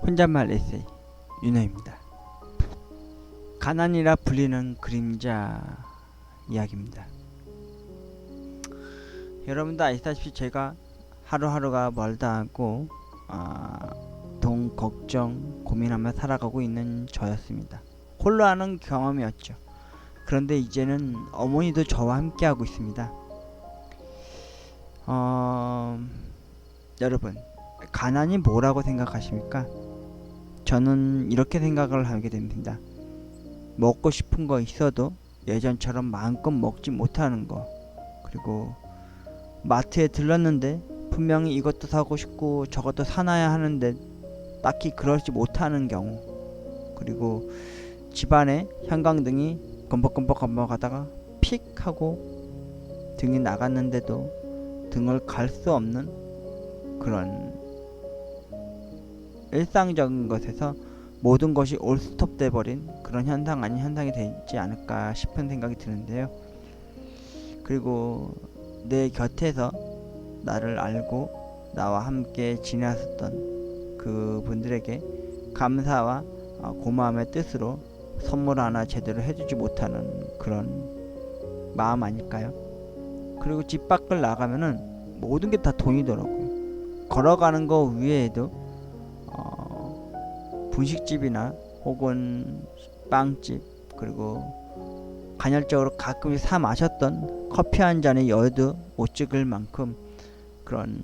혼잣말 에세이 윤호입니다. 가난이라 불리는 그림자 이야기입니다. 여러분도 아시다시피 제가 하루하루가 멀다 하고 돈 걱정 고민하며 살아가고 있는 저였습니다. 홀로 하는 경험이었죠. 그런데 이제는 어머니도 저와 함께 하고 있습니다. 여러분, 가난이 뭐라고 생각하십니까? 저는 이렇게 생각을 하게 됩니다. 먹고 싶은 거 있어도 예전처럼 마음껏 먹지 못하는 거, 그리고 마트에 들렀는데 분명히 이것도 사고 싶고 저것도 사놔야 하는데 딱히 그러지 못하는 경우, 그리고 집안에 형광등이 껌벅껌벅 하다가 픽 하고 등이 나갔는데도 등을 갈 수 없는 그런 일상적인 것에서 모든 것이 올스톱 돼버린 그런 현상 아닌 현상이 되지 않을까 싶은 생각이 드는데요. 그리고 내 곁에서 나를 알고 나와 함께 지냈었던 그 분들에게 감사와 고마움의 뜻으로 선물 하나 제대로 해주지 못하는 그런 마음 아닐까요? 그리고 집 밖을 나가면은 모든 게 다 돈이더라고요. 걸어가는 거 외에도 분식집이나 혹은 빵집, 그리고 간헐적으로 가끔씩 사 마셨던 커피 한 잔의 여유도 못 찍을 만큼 그런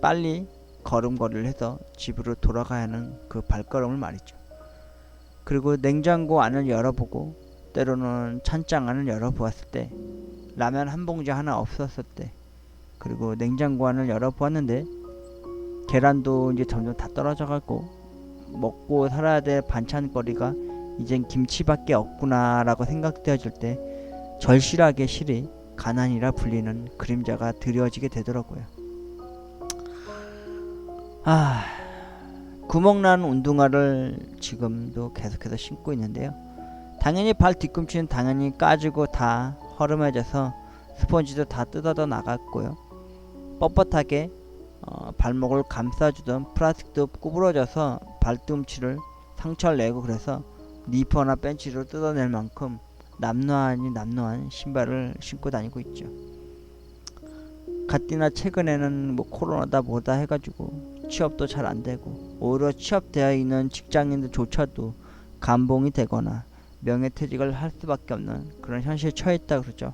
빨리 걸음걸이를 해서 집으로 돌아가야 하는 그 발걸음을 말이죠. 그리고 냉장고 안을 열어보고 때로는 찬장 안을 열어보았을 때 라면 한 봉지 하나 없었을 때, 그리고 냉장고 안을 열어보았는데 계란도 이제 점점 다 떨어져가고 먹고 살아야 될 반찬거리가 이젠 김치밖에 없구나 라고 생각되어질 때 절실하게 실이 가난이라 불리는 그림자가 드리워지게 되더라고요. 구멍난 운동화를 지금도 계속해서 신고 있는데요. 당연히 발 뒤꿈치는 당연히 까지고 다 허름해져서 스펀지도 다 뜯어져 나갔고요. 뻣뻣하게 발목을 감싸주던 플라스틱도 구부러져서 발꿈치를 상처를 내고, 그래서 니퍼나 벤치로 뜯어낼 만큼 남루한 신발을 신고 다니고 있죠. 갓디나 최근에는 뭐 코로나다 뭐다 해가지고 취업도 잘 안되고, 오히려 취업되어 있는 직장인들조차도 감봉이 되거나 명예퇴직을 할 수밖에 없는 그런 현실에 처해있다 그러죠.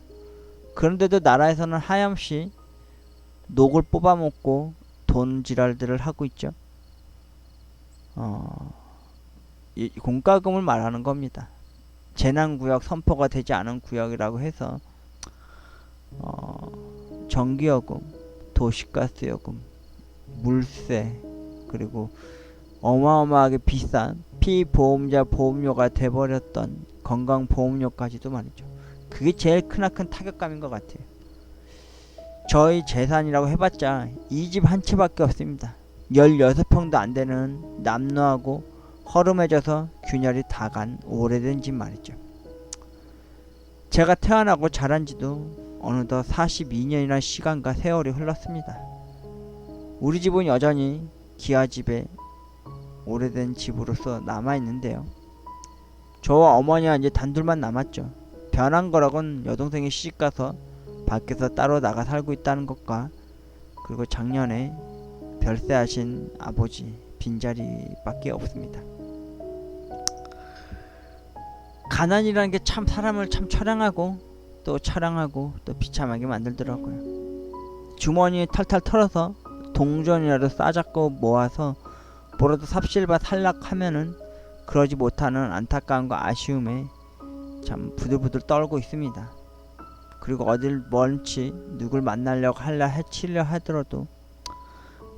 그런데도 나라에서는 하염없이 녹을 뽑아먹고 돈 지랄들을 하고 있죠. 이 공과금을 말하는 겁니다. 재난구역 선포가 되지 않은 구역이라고 해서 전기요금, 도시가스요금, 물세, 그리고 어마어마하게 비싼 피보험자 보험료가 돼버렸던 건강보험료까지도 말이죠. 그게 제일 크나큰 타격감인 것 같아요. 저희 재산이라고 해봤자 이 집 한 채밖에 없습니다. 16평도 안되는 남루하고 허름해져서 균열이 다 간 오래된 집 말이죠. 제가 태어나고 자란지도 어느덧 42년이나 시간과 세월이 흘렀습니다. 우리 집은 여전히 기아집에 오래된 집으로서 남아있는데요. 저와 어머니와 이제 단둘만 남았죠. 변한 거라곤 여동생이 시집가서 밖에서 따로 나가 살고 있다는 것과, 그리고 작년에 별세하신 아버지 빈자리밖에 없습니다. 가난이라는 게 참 사람을 참 처량하고 또 비참하게 만들더라고요. 주머니에 털털 털어서 동전이라도 싸잡고 모아서 뭐라도 삽실바 살락하면은 그러지 못하는 안타까움과 아쉬움에 참 부들부들 떨고 있습니다. 그리고 어딜 멀지 누굴 만나려고 해치려 하더라도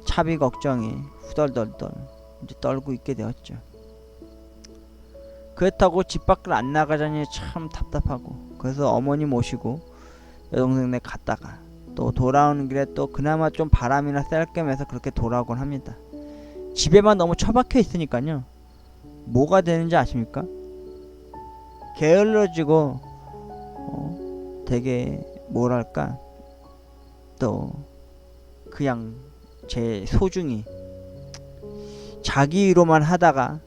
차비 걱정에 후덜덜덜 이제 떨고 있게 되었죠. 그렇다고 집 밖을 안 나가자니 참 답답하고, 그래서 어머니 모시고 여동생네 갔다가 또 돌아오는 길에 또 그나마 좀 바람이나 쐴 겸 해서 그렇게 돌아오곤 합니다. 집에만 너무 처박혀 있으니까요. 뭐가 되는지 아십니까? 게을러지고 되게 뭐랄까, 또 그냥 제 소중히 자기로만 하다가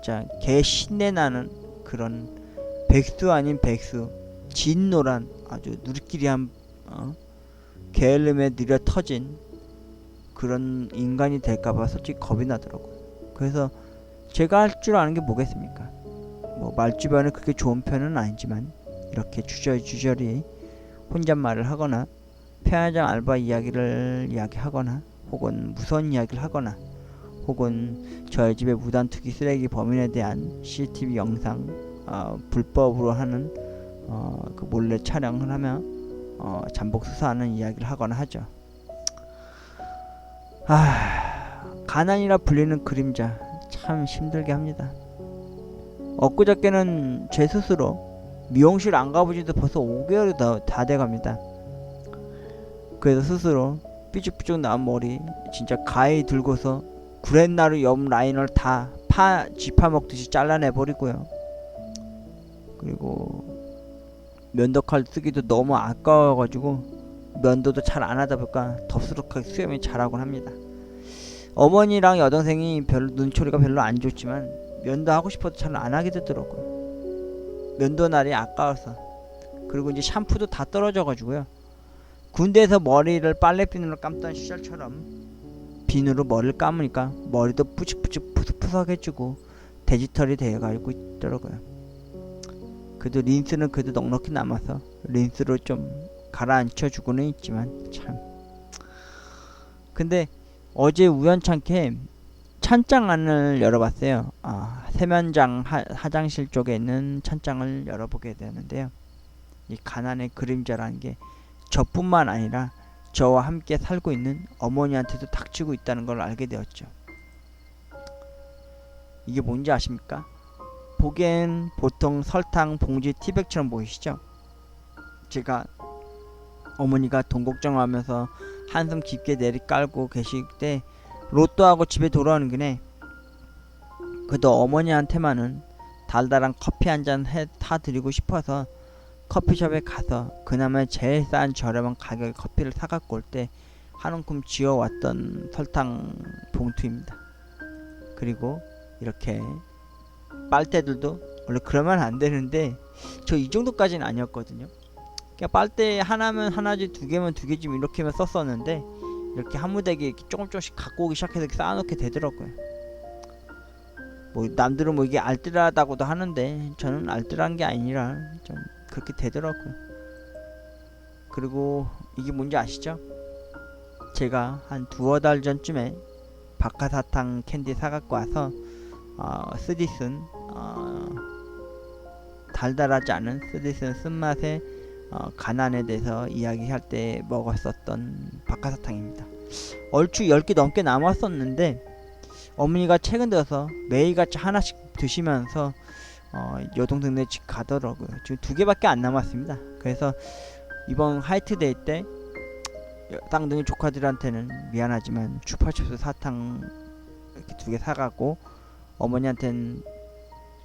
진짜 개 신내 나는 그런 백수 아닌 백수, 진노란 아주 누리끼리한 게을름에 느려 터진 그런 인간이 될까봐 솔직히 겁이 나더라고요. 그래서 제가 할 줄 아는 게 뭐겠습니까? 뭐 말주변은 그렇게 좋은 편은 아니지만 이렇게 주저주저리 혼잣말을 하거나 편의점 알바 이야기를 이야기하거나 혹은 무서운 이야기를 하거나 혹은 저희 집의 무단 투기 쓰레기 범인에 대한 CCTV 영상 불법으로 하는 그 몰래 촬영을 하며 잠복 수사하는 이야기를 하거나 하죠. 가난이라 불리는 그림자 참 힘들게 합니다. 엊그저께는 제 스스로 미용실 안 가보지도 벌써 5개월이 다 돼갑니다. 그래서 스스로 삐죽삐죽 나온 머리 진짜 가위 들고서 구렛나루 옆 라인을 다 쥐파먹듯이 잘라내버리고요. 그리고 면도칼 쓰기도 너무 아까워가지고 면도도 잘 안하다 보니까 덥수룩하게 수염이 자라곤 합니다. 어머니랑 여동생이 별로 눈초리가 별로 안 좋지만 면도하고 싶어도 잘 안하게 되더라고요. 면도날이 아까워서. 그리고 이제 샴푸도 다 떨어져가지고요. 군대에서 머리를 빨래비누로 감던 시절처럼 비누로 머리를 감으니까 머리도 뿌직뿌직 푸석푸석해지고 돼지털이 되어가지고 있더라고요. 그래도 린스는 그래도 넉넉히 남아서 린스로 좀 가라앉혀주고는 있지만 참. 근데 어제 우연찮게 찬장 안을 열어봤어요. 세면장 화장실 쪽에 있는 찬장을 열어보게 되는데요. 이 가난의 그림자라는 게 저뿐만 아니라 저와 함께 살고 있는 어머니한테도 닥치고 있다는 걸 알게 되었죠. 이게 뭔지 아십니까? 보기엔 보통 설탕, 봉지, 티백처럼 보이시죠? 제가 어머니가 돈 걱정하면서 한숨 깊게 내리깔고 계실 때 로또하고 집에 돌아오는 길에 그래도 어머니한테만은 달달한 커피 한잔 타드리고 싶어서 커피숍에 가서 그나마 제일 싼 저렴한 가격의 커피를 사갖고 올 때 한 움큼 쥐어왔던 설탕 봉투입니다. 그리고 이렇게 빨대들도 원래 그러면 안 되는데 저 이 정도까지는 아니었거든요. 그냥 빨대 하나면 하나지 두 개면 두 개지 이렇게만 썼었는데 이렇게 한 무대기 이렇게 조금씩 갖고 오기 시작해서 이렇게 쌓아놓게 되더라고요. 뭐 남들은 뭐 이게 알뜰하다고도 하는데 저는 알뜰한 게 아니라 좀 그렇게 되더라고요. 그리고 이게 뭔지 아시죠? 제가 한 두어 달 전쯤에 박하사탕 캔디 사갖고 와서 쓰디쓴 달달하지 않은 쓰디쓴 쓴맛의 가난에 대해서 이야기할 때 먹었었던 박하사탕입니다. 얼추 10개 넘게 남았었는데 어머니가 최근 들어서 매일같이 하나씩 드시면서 여동생네 집 가더라고요. 지금 2개밖에 안 남았습니다. 그래서 이번 화이트데이 때 쌍둥이 조카들한테는 미안하지만 추파춥스 사탕 이렇게 2개 사가고 어머니한테는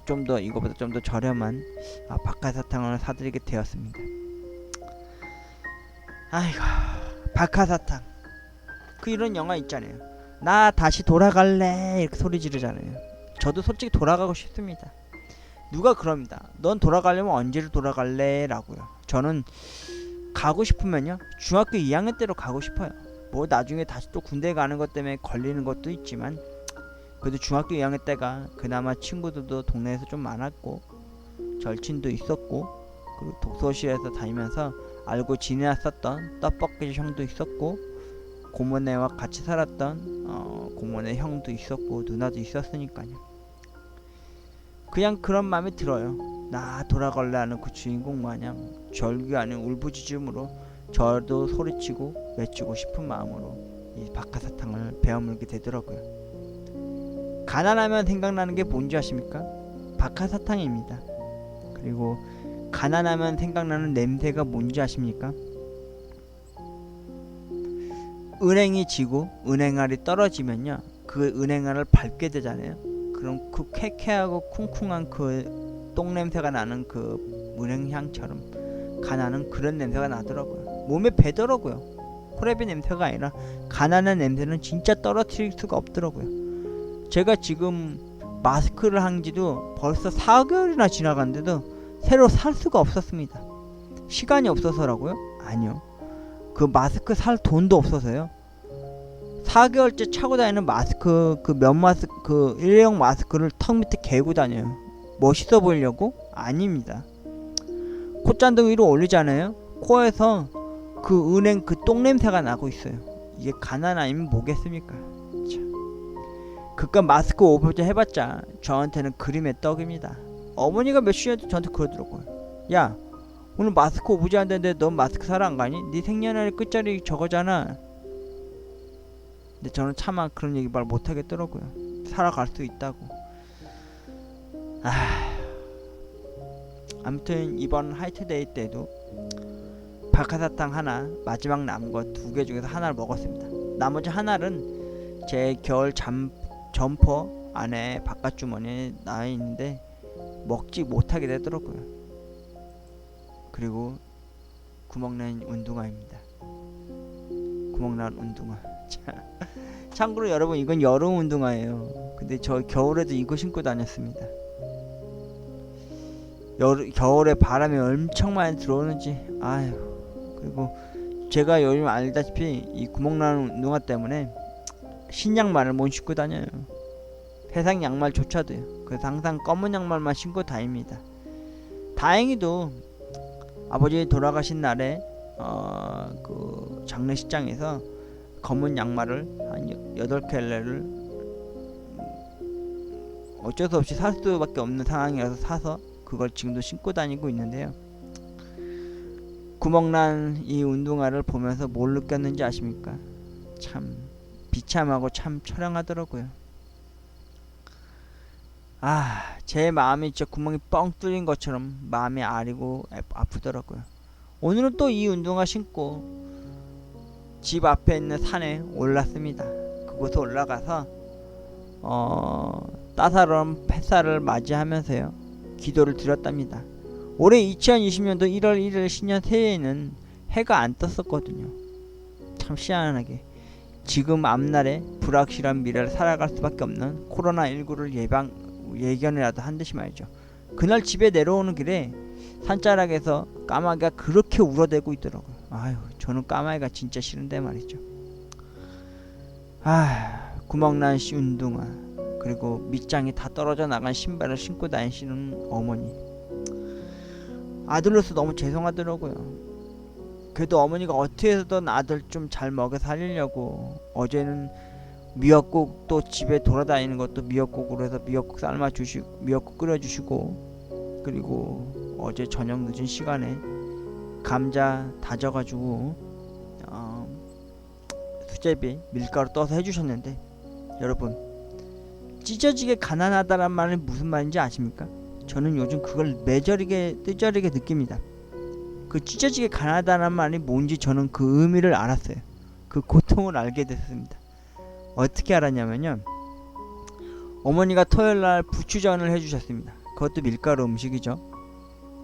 좀 더 이거보다 좀 더 저렴한 박하사탕을 사드리게 되었습니다. 아이고, 박하사탕. 그 이런 영화 있잖아요. 나 다시 돌아갈래 이렇게 소리 지르잖아요. 저도 솔직히 돌아가고 싶습니다. 누가 그럽니다. 넌 돌아가려면 언제로 돌아갈래? 라고요. 저는 가고 싶으면요 중학교 2학년 때로 가고 싶어요. 뭐 나중에 다시 또 군대 가는 것 때문에 걸리는 것도 있지만 그래도 중학교 2학년 때가 그나마 친구들도 동네에서 좀 많았고 절친도 있었고 그리고 독서실에서 다니면서 알고 지내왔었던 떡볶이 형도 있었고 고모네와 같이 살았던 고모네 형도 있었고 누나도 있었으니까요. 그냥 그런 마음이 들어요. 나 돌아갈래 하는 그 주인공 마냥 절규 아닌 울부짖음으로 저도 소리치고 외치고 싶은 마음으로 이 박하사탕을 베어물게 되더라고요. 가난하면 생각나는 게 뭔지 아십니까? 박하사탕입니다. 그리고 가난하면 생각나는 냄새가 뭔지 아십니까? 은행이 지고 은행알이 떨어지면요 그 은행알을 밟게 되잖아요. 그럼 그 쾌쾌하고 쿵쿵한 그 똥냄새가 나는 그 은행향처럼 가난은 그런 냄새가 나더라고요. 몸에 배더라고요. 호레비 냄새가 아니라 가난한 냄새는 진짜 떨어뜨릴 수가 없더라고요. 제가 지금 마스크를 한 지도 벌써 4개월이나 지나갔는데도 새로 살 수가 없었습니다. 시간이 없어서라고요? 아니요. 그 마스크 살 돈도 없어서요. 4개월째 차고 다니는 마스크, 그 면 마스크, 그 일회용 마스크를 턱 밑에 개고 다녀요. 멋있어 보이려고? 아닙니다. 콧잔등 위로 올리잖아요. 코에서 그 은행 그 똥냄새가 나고 있어요. 이게 가난 아니면 뭐겠습니까? 참. 그깟 마스크 오버제 해봤자 저한테는 그림의 떡입니다. 어머니가 몇 시에도 저한테 그러더라고요. 야, 오늘 마스크 오버제 한다는데 넌 마스크 사러 안 가니? 네 생년월일 끝자리 저거잖아. 근데 저는 차마 그런 얘기 말 못하겠더라고요. 살아갈 수 있다고. 아무튼 이번 화이트데이 때도 박하사탕 하나, 마지막 남은 거 2개 중에서 하나를 먹었습니다. 나머지 하나는 제 겨울 점퍼 안에 바깥 주머니에 나와 있는데 먹지 못하게 되더라고요. 그리고 구멍난 운동화입니다. 구멍난 운동화. 참고로 여러분, 이건 여름 운동화예요. 근데 저 겨울에도 이거 신고 다녔습니다. 겨울에 바람이 엄청 많이 들어오는지. 아유. 그리고 제가 요즘 알다시피 이 구멍난 운동화 때문에 신양말을 못 신고 다녀요. 세상 양말조차도요. 그래서 항상 검은 양말만 신고 다닙니다. 다행히도 아버지 돌아가신 날에 그 장례식장에서 검은 양말을 한 8켤레를 어쩔 수 없이 살 수밖에 없는 상황이라서 사서 그걸 지금도 신고 다니고 있는데요. 구멍난 이 운동화를 보면서 뭘 느꼈는지 아십니까? 참 비참하고 참 처량하더라고요. 제 마음이 진짜 구멍이 뻥 뚫린 것처럼 마음이 아리고 아프더라고요. 오늘은 또 이 운동화 신고 집 앞에 있는 산에 올랐습니다. 그곳에 올라가서 따사로운 햇살을 맞이하면서요, 기도를 드렸답니다. 올해 2020년도 1월 1일 신년 새해에는 해가 안 떴었거든요. 참 희한하게 지금 앞날에 불확실한 미래를 살아갈 수밖에 없는 코로나19를 예견이라도 한 듯이 말이죠. 그날 집에 내려오는 길에 산자락에서 까마귀가 그렇게 울어대고 있더라고요. 아유, 저는 까마귀가 진짜 싫은데 말이죠. 구멍난 운동화, 그리고 밑장이 다 떨어져 나간 신발을 신고 다니시는 어머니, 아들로서 너무 죄송하더라고요. 그래도 어머니가 어떻게 해서든 아들 좀 잘 먹여 살리려고 어제는 미역국도 집에 돌아다니는 것도 미역국으로 해서 미역국 삶아주시고 미역국 끓여주시고, 그리고 어제 저녁 늦은 시간에 감자 다져가지고 수제비 밀가루 떠서 해주셨는데, 여러분, 찢어지게 가난하다란 말은 무슨 말인지 아십니까? 저는 요즘 그걸 뜨저리게 느낍니다. 그 찢어지게 가난하다는 말이 뭔지 저는 그 의미를 알았어요. 그 고통을 알게 됐습니다. 어떻게 알았냐면요, 어머니가 토요일날 부추전을 해주셨습니다. 그것도 밀가루 음식이죠.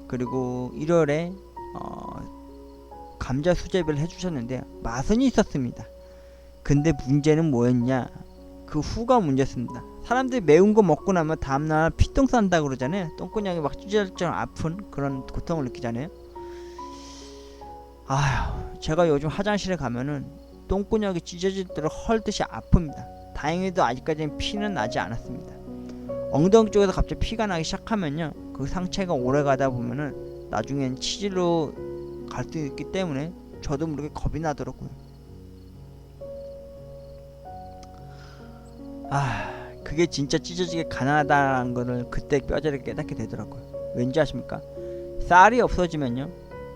그리고 일요일에 감자 수제비를 해주셨는데 맛은 있었습니다. 근데 문제는 뭐였냐, 그 후가 문제였습니다. 사람들이 매운 거 먹고 나면 다음날 피똥 싼다고 그러잖아요. 똥구녕이 막 찢어질 아픈 그런 고통을 느끼잖아요. 제가 요즘 화장실에 가면은 똥구녕이 찢어지도록 헐듯이 아픕니다. 다행히도 아직까지는 피는 나지 않았습니다. 엉덩이 쪽에서 갑자기 피가 나기 시작하면요, 그 상처가 오래 가다 보면은 나중엔 치질로 갈 수 있기 때문에 저도 모르게 겁이 나더라고요. 그게 진짜 찢어지게 가난하다는 거를 그때 뼈저리게 깨닫게 되더라고요. 왠지 아십니까? 쌀이 없어지면요,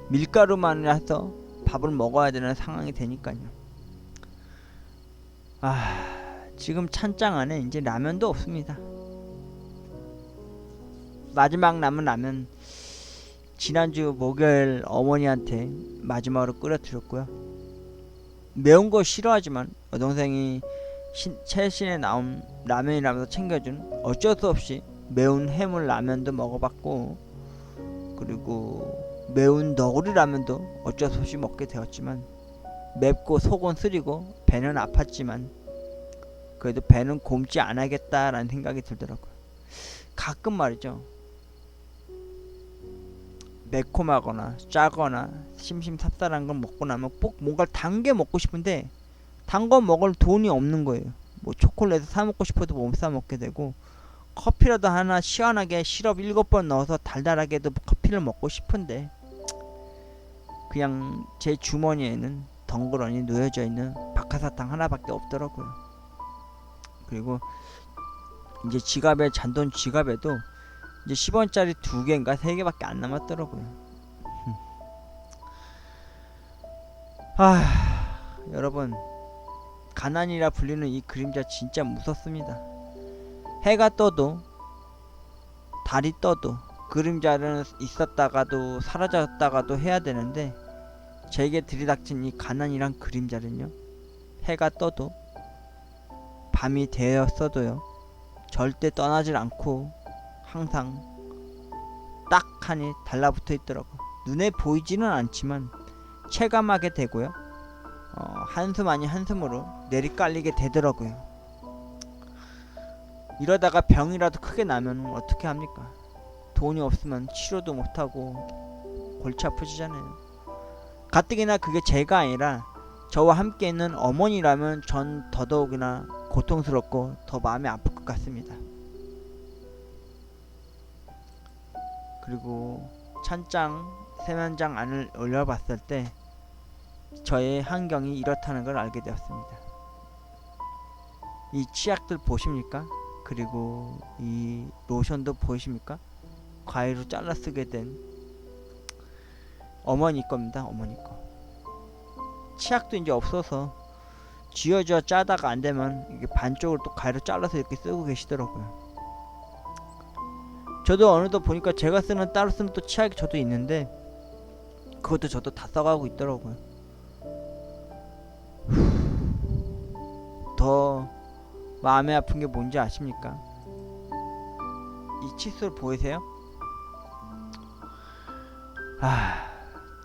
밀가루만 해서 밥을 먹어야 되는 상황이 되니까요. 지금 찬장 안에 이제 라면도 없습니다. 마지막 남은 라면 지난주 목요일 어머니한테 마지막으로 끓여 드렸고요. 매운 거 싫어하지만 여동생이 최신에 나온 라면이라면서 챙겨준 어쩔 수 없이 매운 해물 라면도 먹어봤고, 그리고 매운 너구리 라면도 어쩔 수 없이 먹게 되었지만, 맵고 속은 쓰리고 배는 아팠지만 그래도 배는 곪지 않아야겠다라는 생각이 들더라고요. 가끔 말이죠, 매콤하거나 짜거나 심심삽살한 걸 먹고 나면 꼭 뭔가를 단 게 먹고 싶은데 단 거 먹을 돈이 없는 거예요. 뭐 초콜릿을 사 먹고 싶어도 못 사 먹게 되고, 커피라도 하나 시원하게 시럽 7번 넣어서 달달하게도 커피를 먹고 싶은데 그냥 제 주머니에는 덩그러니 놓여져 있는 박하사탕 하나밖에 없더라고요. 그리고 이제 지갑에, 잔돈 지갑에도 이제 10원짜리 2개인가 3개밖에 안 남았더라고요. 여러분, 가난이라 불리는 이 그림자 진짜 무섭습니다. 해가 떠도 달이 떠도 그림자는 있었다가도 사라졌다가도 해야 되는데, 제게 들이닥친 이 가난이란 그림자는요, 해가 떠도 밤이 되었어도요 절대 떠나질 않고 항상 딱하니 달라붙어 있더라고요. 눈에 보이지는 않지만 체감하게 되고요, 한숨 아닌 한숨으로 내리깔리게 되더라고요. 이러다가 병이라도 크게 나면 어떻게 합니까? 돈이 없으면 치료도 못하고 골치 아프시잖아요. 가뜩이나 그게 제가 아니라 저와 함께 있는 어머니라면 전 더더욱이나 고통스럽고 더 마음이 아플 것 같습니다. 그리고 찬장 세면장 안을 올려봤을 때 저의 환경이 이렇다는 걸 알게 되었습니다. 이 치약들 보십니까? 그리고 이 로션도 보이십니까? 과일로 잘라 쓰게 된 어머니 겁니다. 어머니 거. 치약도 이제 없어서 쥐어쥐어 짜다가 안 되면 이게 반쪽을 또 가위로 잘라서 이렇게 쓰고 계시더라고요. 저도 어느덧 보니까 제가 쓰는, 따로 쓰는 또 치약이 저도 있는데 그것도 저도 다 써가고 있더라고요. 더 마음이 아픈 게 뭔지 아십니까? 이 칫솔 보이세요?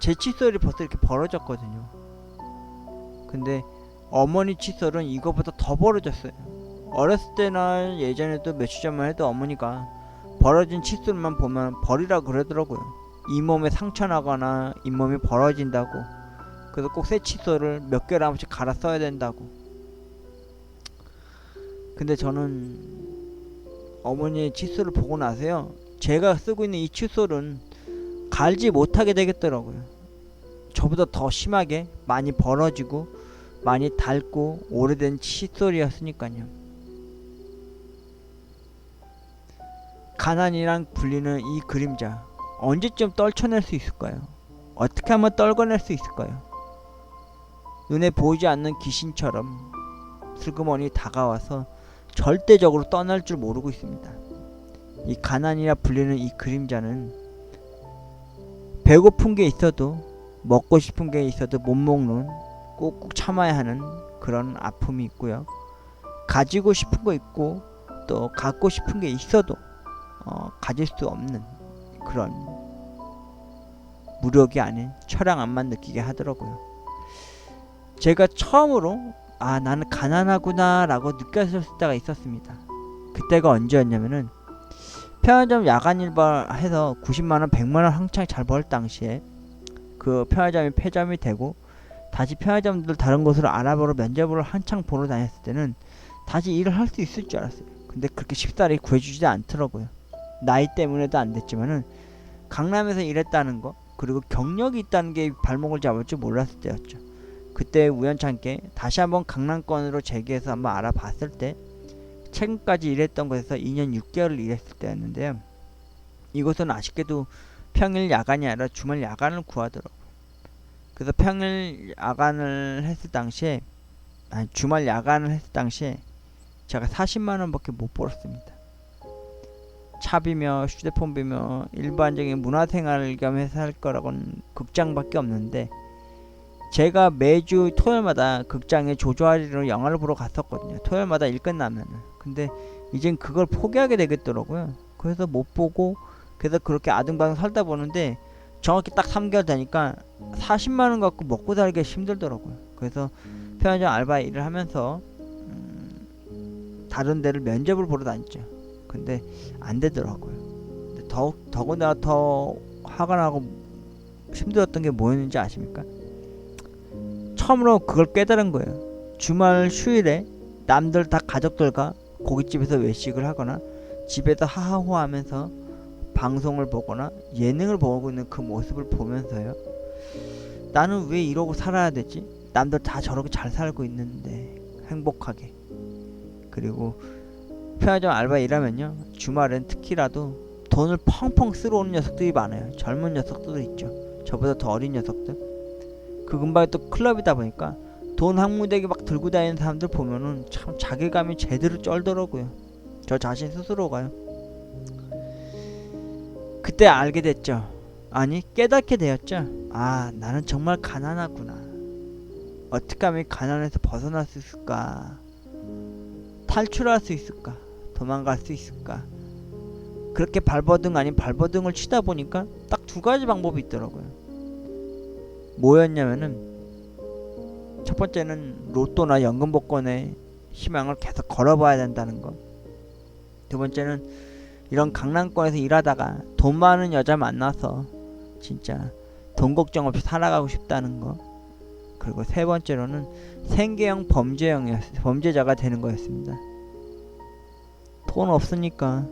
제 칫솔이 벌써 이렇게 벌어졌거든요. 근데 어머니 칫솔은 이거보다 더 벌어졌어요. 어렸을 때나 예전에도 며칠 전만 해도 어머니가 벌어진 칫솔만 보면 버리라 그러더라고요. 잇몸에 상처 나거나 잇몸이 벌어진다고. 그래서 꼭 새 칫솔을 몇 개를 한 번씩 갈아 써야 된다고. 근데 저는 어머니의 칫솔을 보고 나서요, 제가 쓰고 있는 이 칫솔은 갈지 못하게 되겠더라고요. 저보다 더 심하게 많이 벌어지고 많이 닳고 오래된 칫솔이었으니까요. 가난이란 불리는 이 그림자, 언제쯤 떨쳐낼 수 있을까요? 어떻게 하면 떨궈낼 수 있을까요? 눈에 보이지 않는 귀신처럼 슬그머니 다가와서 절대적으로 떠날 줄 모르고 있습니다. 이 가난이라 불리는 이 그림자는 배고픈 게 있어도, 먹고 싶은 게 있어도 못 먹는, 꾹꾹 참아야 하는 그런 아픔이 있고요. 가지고 싶은 거 있고 또 갖고 싶은 게 있어도 가질 수 없는 그런 무력이 아닌 처량함만 느끼게 하더라고요. 제가 처음으로 나는 가난하구나 라고 느꼈을 때가 있었습니다. 그때가 언제였냐면은 편의점 야간 일발해서 90만원 100만원 한창 잘 벌 당시에 그 편의점이 폐점이 되고 다시 편의점들 다른 곳으로 알아보러 면접을 한창 보러 다녔을 때는 다시 일을 할 수 있을 줄 알았어요. 근데 그렇게 쉽사리 구해주지 않더라고요. 나이 때문에도 안 됐지만은 강남에서 일했다는 거, 그리고 경력이 있다는 게 발목을 잡을 줄 몰랐을 때였죠. 그때 우연찮게 다시 한번 강남권으로 재기해서 한번 알아봤을 때 최근까지 일했던 곳에서 2년 6개월을 일했을 때였는데요. 이곳은 아쉽게도 평일 야간이 아니라 주말 야간을 구하더라고요. 그래서 평일 야간을 했을 당시에, 주말 야간을 했을 당시에 제가 40만원 밖에 못 벌었습니다. 차비며 휴대폰비며 일반적인 문화생활 겸 해서 할 거라고는 극장밖에 없는데, 제가 매주 토요일마다 극장에 조조아리로 영화를 보러 갔었거든요. 토요일마다 일 끝나면은. 근데 이젠 그걸 포기하게 되겠더라고요. 그래서 못 보고, 그래서 그렇게 아등바등 살다 보는데 정확히 딱 3개월 되니까 40만원 갖고 먹고 살기가 힘들더라고요. 그래서 편의점 알바 일을 하면서 다른 데를 면접을 보러 다녔죠. 근데 안 되더라고요. 근데 더군다나 더 화가 나고 힘들었던 게 뭐였는지 아십니까? 처음으로 그걸 깨달은 거예요. 주말 휴일에 남들 다 가족들과 고깃집에서 외식을 하거나 집에서 하하호하면서 방송을 보거나 예능을 보고 있는 그 모습을 보면서요, 나는 왜 이러고 살아야 되지? 남들 다 저렇게 잘 살고 있는데 행복하게. 그리고 편의점 알바 일하면요, 주말엔 특히라도 돈을 펑펑 쓸어 오는 녀석들이 많아요. 젊은 녀석들도 있죠. 저보다 더 어린 녀석들. 그 근방에 또 클럽이다 보니까 돈 한 무더기 막 들고 다니는 사람들 보면은 참 자괴감이 제대로 쩔더라고요. 저 자신 스스로가요. 그때 알게 됐죠. 아니, 깨닫게 되었죠. 아, 나는 정말 가난하구나. 어떻게 하면 가난에서 벗어날 수 있을까? 탈출할 수 있을까? 도망갈 수 있을까? 그렇게 발버둥 아닌 발버둥을 치다 보니까 딱 두 가지 방법이 있더라고요. 뭐였냐면은, 첫 번째는 로또나 연금 복권의 희망을 계속 걸어봐야 된다는 거. 두 번째는 이런 강남권에서 일하다가 돈 많은 여자 만나서 진짜 돈 걱정 없이 살아가고 싶다는 거. 그리고 세 번째로는 생계형 범죄자가 되는 거였습니다. 돈 없으니까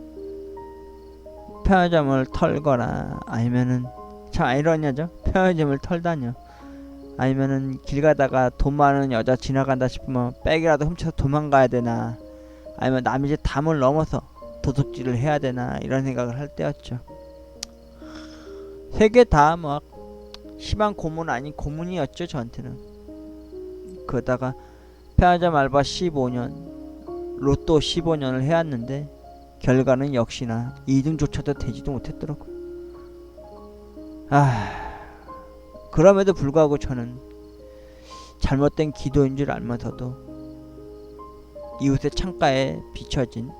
편의점을 털거나, 아니면은, 참 아이러니하죠? 편의점을 털다뇨. 아니면은 길 가다가 돈 많은 여자 지나간다 싶으면 백이라도 훔쳐서 도망가야 되나, 아니면 남의 집 담을 넘어서 도둑질을 해야 되나, 이런 생각을 할 때였죠. 세 개 다 막 심한 고문 아닌 고문이었죠, 저한테는. 그러다가 편의점 알바 15년, 로또 15년을 해왔는데 결과는 역시나 2등조차도 되지도 못했더라고요. 그럼에도 불구하고 저는 잘못된 기도인 줄 알면서도 이웃의 창가에 비춰진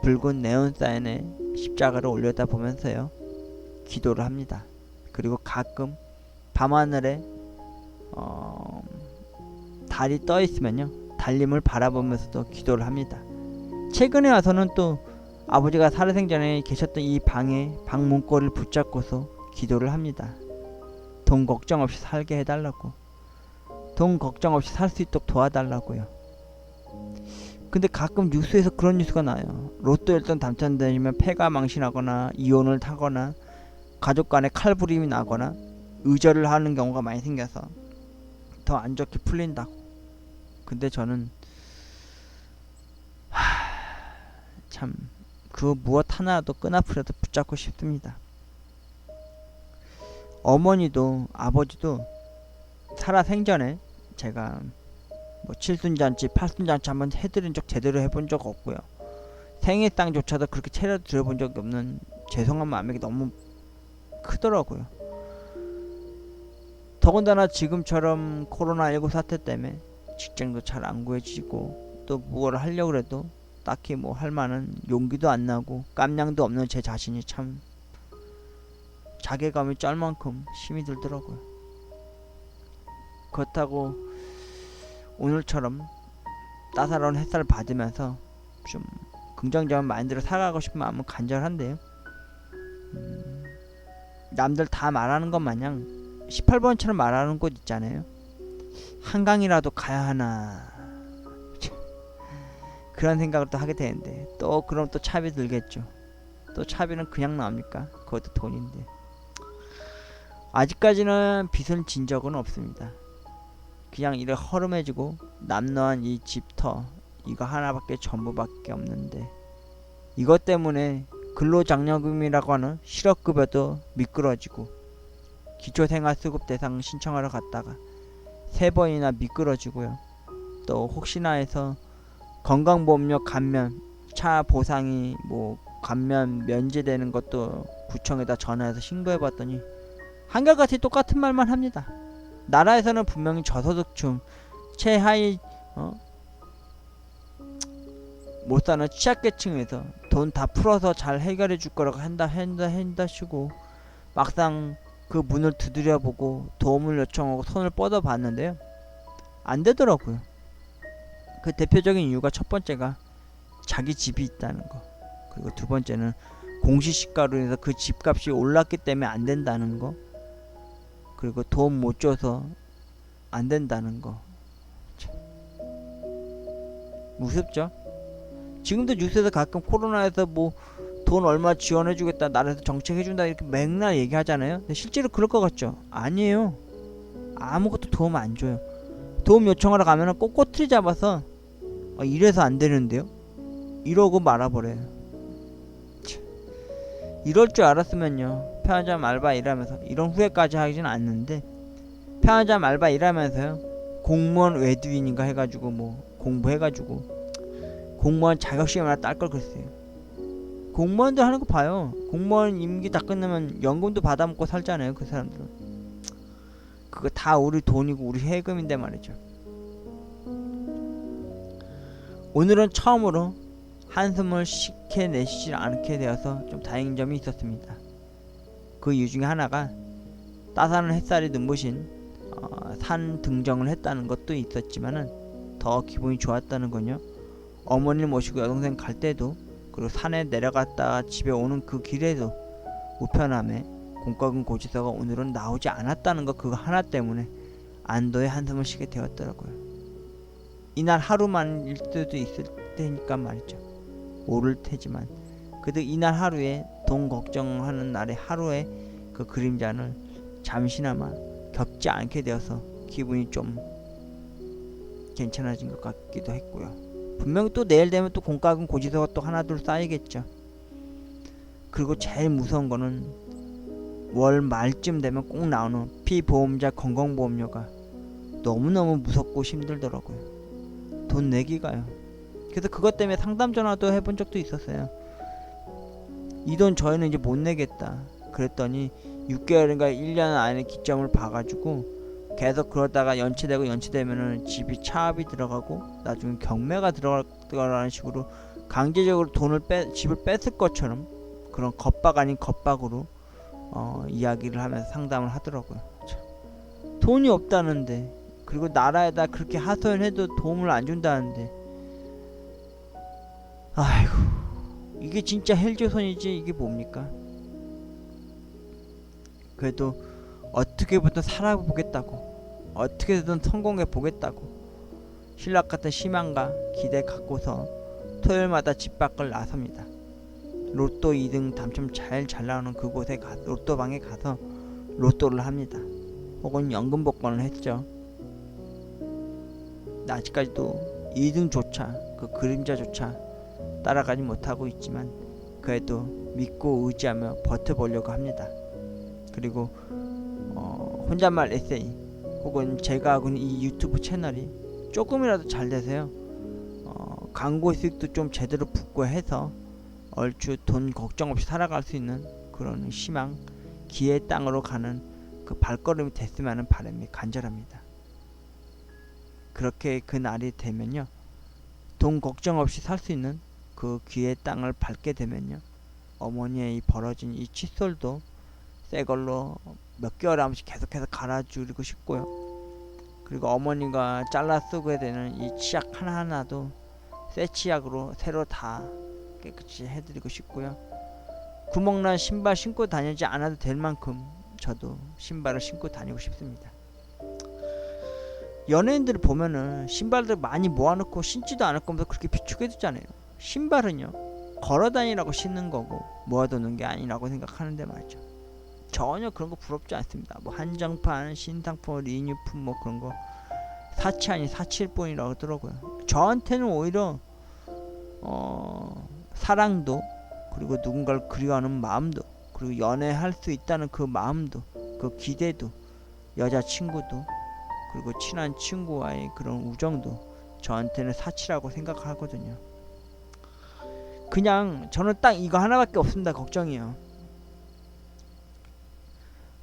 붉은 네온사인에 십자가를 올려다 보면서요, 기도를 합니다. 그리고 가끔 밤하늘에 달이 떠 있으면요, 달림을 바라보면서도 기도를 합니다. 최근에 와서는 또 아버지가 살아생전에 계셨던 이 방에 방문고리를 붙잡고서 기도를 합니다. 돈 걱정 없이 살게 해달라고, 돈 걱정 없이 살 수 있도록 도와달라고요. 근데 가끔 뉴스에서 그런 뉴스가 나요. 로또 1등 당첨되면 폐가 망신하거나 이혼을 하거나 가족 간에 칼부림이 나거나 의절을 하는 경우가 많이 생겨서 더 안 좋게 풀린다고. 근데 저는 참 그 무엇 하나라도 끈앞이라도 붙잡고 싶습니다. 어머니도 아버지도 살아생전에 제가 뭐 칠순잔치, 팔순잔치 한번 해드린 적 제대로 해본 적 없고요. 생일상조차도 그렇게 차려 드려본 적이 없는 죄송한 마음이 너무 크더라고요. 더군다나 지금처럼 코로나19 사태 때문에 직장도 잘 안 구해지고 또 무엇을 하려고 해도 딱히 뭐 할 만한 용기도 안 나고 깜냥도 없는 제 자신이 참 자괴감이 쩔 만큼 힘이 들더라고요. 그렇다고 오늘처럼 따사로운 햇살을 받으면서 좀 긍정적인 마인드로 살아가고 싶은 마음은 간절한데요. 남들 다 말하는 것 마냥 18번처럼 말하는 곳 있잖아요. 한강이라도 가야 하나, 그런 생각을 또 하게 되는데, 또 그럼 또 차비 들겠죠. 또 차비는 그냥 나옵니까? 그것도 돈인데. 아직까지는 빚을 진 적은 없습니다. 그냥 이래 허름해지고 남노한 이 집터 이거 하나밖에 전부밖에 없는데, 이것 때문에 근로장려금이라고 하는 실업급여도 미끄러지고 기초생활수급 대상 신청하러 갔다가 3번이나 미끄러지고요. 또 혹시나 해서 건강보험료 감면, 차 보상이 뭐 감면 면제되는 것도 구청에다 전화해서 신고해봤더니 한결같이 똑같은 말만 합니다. 나라에서는 분명히 저소득층, 최하위 못 사는 취약계층에서 돈 다 풀어서 잘 해결해 줄 거라고 한다시고, 막상 그 문을 두드려보고 도움을 요청하고 손을 뻗어봤는데요, 안 되더라고요. 그 대표적인 이유가 첫 번째가 자기 집이 있다는 거. 그리고 두 번째는 공시시가로 인해서 그 집값이 올랐기 때문에 안 된다는 거. 그리고 돈 못 줘서 안 된다는 거. 참. 무섭죠? 지금도 뉴스에서 가끔 코로나에서 뭐 돈 얼마 지원해주겠다, 나라에서 정책해준다 이렇게 맨날 얘기하잖아요. 근데 실제로 그럴 것 같죠? 아니에요. 아무것도 도움 안 줘요. 도움 요청하러 가면은 꼭 꼬투리 잡아서 이래서 안 되는데요? 이러고 말아버려요. 참. 이럴 줄 알았으면요, 편의점 알바 일하면서 이런 후회까지 하진 않는데, 편의점 알바 일하면서요, 공무원 외두인인가 해가지고 뭐 공부해가지고 공무원 자격시험 하나 딸 걸 그랬어요. 공무원들 하는 거 봐요. 공무원 임기 다 끝나면 연금도 받아먹고 살잖아요, 그 사람들은. 그거 다 우리 돈이고 우리 세금인데 말이죠. 오늘은 처음으로 한숨을 쉽게 내쉬지 않게 되어서 좀 다행인 점이 있었습니다. 그 이유 중에 하나가 따사한 햇살이 눈부신 산 등정을 했다는 것도 있었지만은 더 기분이 좋았다는 건요, 어머니를 모시고 여동생 갈 때도, 그리고 산에 내려갔다가 집에 오는 그 길에도 우편함에 공과금 고지서가 오늘은 나오지 않았다는 거, 그거 하나 때문에 안도의 한숨을 쉬게 되었더라고요. 이날 하루만일 수도 있을 테니까 말이죠. 모를 테지만 그래도 이날 하루에 돈 걱정하는 날의 하루에 그 그림자를 잠시나마 겪지 않게 되어서 기분이 좀 괜찮아진 것 같기도 했고요. 분명 또 내일 되면 또 공과금 고지서가 또 하나둘 쌓이겠죠. 그리고 제일 무서운 거는 월 말쯤 되면 꼭 나오는 피보험자 건강보험료가 너무너무 무섭고 힘들더라고요. 돈 내기가요. 그래서 그것 때문에 상담 전화도 해본 적도 있었어요. 이 돈 저희는 이제 못 내겠다 그랬더니 6개월인가 1년 안에 기점을 봐가지고 계속 그러다가 연체되면은 집이 차압이 들어가고 나중에 경매가 들어가라는 식으로 강제적으로 집을 뺐을 것처럼 그런 겁박 아닌 겁박으로 이야기를 하면서 상담을 하더라고요. 참. 돈이 없다는데, 그리고 나라에다 그렇게 하소연해도 도움을 안 준다는데, 아이고, 이게 진짜 헬조선이지 이게 뭡니까? 그래도 어떻게부터 살아보겠다고, 어떻게든 성공해 보겠다고 신락 같은 희망과 기대 갖고서 토요일마다 집 밖을 나섭니다. 로또 2등 당첨 잘 나오는 그곳에 로또방에 가서 로또를 합니다. 혹은 연금 복권을 했죠. 아직까지도 2등조차, 그 그림자조차 따라가지 못하고 있지만 그래도 믿고 의지하며 버텨보려고 합니다. 그리고 혼잣말 에세이 혹은 제가 하고 있는 이 유튜브 채널이 조금이라도 잘 되세요. 광고 수익도 좀 제대로 붙고 해서 얼추 돈 걱정 없이 살아갈 수 있는 그런 희망, 기회의 땅으로 가는 그 발걸음이 됐으면 하는 바람이 간절합니다. 그렇게 그 날이 되면요, 돈 걱정 없이 살 수 있는 그 기회의 땅을 밟게 되면요, 어머니의 이 벌어진 이 칫솔도 새 걸로 몇 개월에 한 번씩 계속해서 갈아주고 싶고요. 그리고 어머니가 잘라 쓰게 되는 이 치약 하나하나도 새 치약으로 새로 다 깨끗이 해드리고 싶고요. 구멍난 신발 신고 다니지 않아도 될 만큼 저도 신발을 신고 다니고 싶습니다. 연예인들을 보면은 신발들 많이 모아놓고 신지도 않을 거면서 그렇게 비축해두잖아요. 신발은요, 걸어다니라고 신는 거고 모아두는 게 아니라고 생각하는데 말이죠. 전혀 그런 거 부럽지 않습니다. 뭐 한정판, 신상품, 리뉴품 뭐 그런 거 사치 아닌 사치일 뿐이라고 하더라고요. 저한테는 오히려 사랑도, 그리고 누군가를 그리워하는 마음도, 그리고 연애할 수 있다는 그 마음도, 그 기대도, 여자친구도, 그리고 친한 친구와의 그런 우정도 저한테는 사치라고 생각하거든요. 그냥 저는 딱 이거 하나밖에 없습니다. 걱정이요.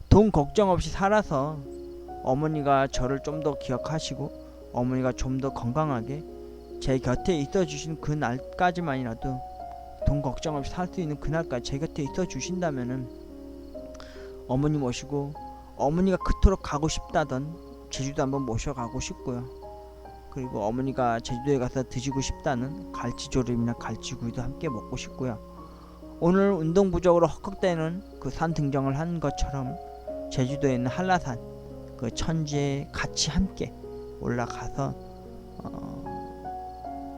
돈 걱정 없이 살아서 어머니가 저를 좀 더 기억하시고 어머니가 좀 더 건강하게 제 곁에 있어 주신 그 날까지만이라도, 돈 걱정 없이 살 수 있는 그날까지 제 곁에 있어 주신다면은 어머니 모시고, 어머니가 그토록 가고 싶다던 제주도 한번 모셔가고 싶고요. 그리고 어머니가 제주도에 가서 드시고 싶다는 갈치조림이나 갈치구이도 함께 먹고 싶고요. 오늘 운동 부족으로 헉헉대는 그 산 등정을 한 것처럼 제주도에 있는 한라산 그 천지에 같이 함께 올라가서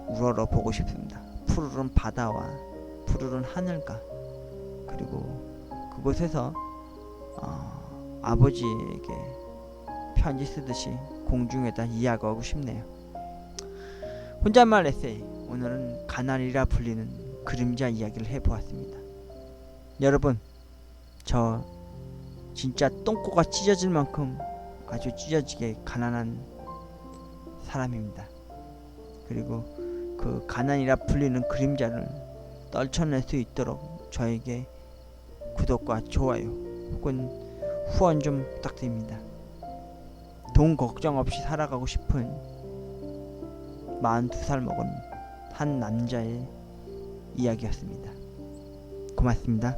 우러러 보고 싶습니다. 푸르른 바다와 푸르른 하늘과 그리고 그곳에서 아버지에게 편지 쓰듯이 공중에다 이야기하고 싶네요. 혼잣말 에세이, 오늘은 가난이라 불리는 그림자 이야기를 해보았습니다. 여러분, 저 진짜 똥꼬가 찢어질 만큼 아주 찢어지게 가난한 사람입니다. 그리고 그 가난이라 불리는 그림자를 떨쳐낼 수 있도록 저에게 구독과 좋아요 혹은 후원 좀 부탁드립니다. 돈 걱정 없이 살아가고 싶은 42살 먹은 한 남자의 이야기였습니다. 고맙습니다.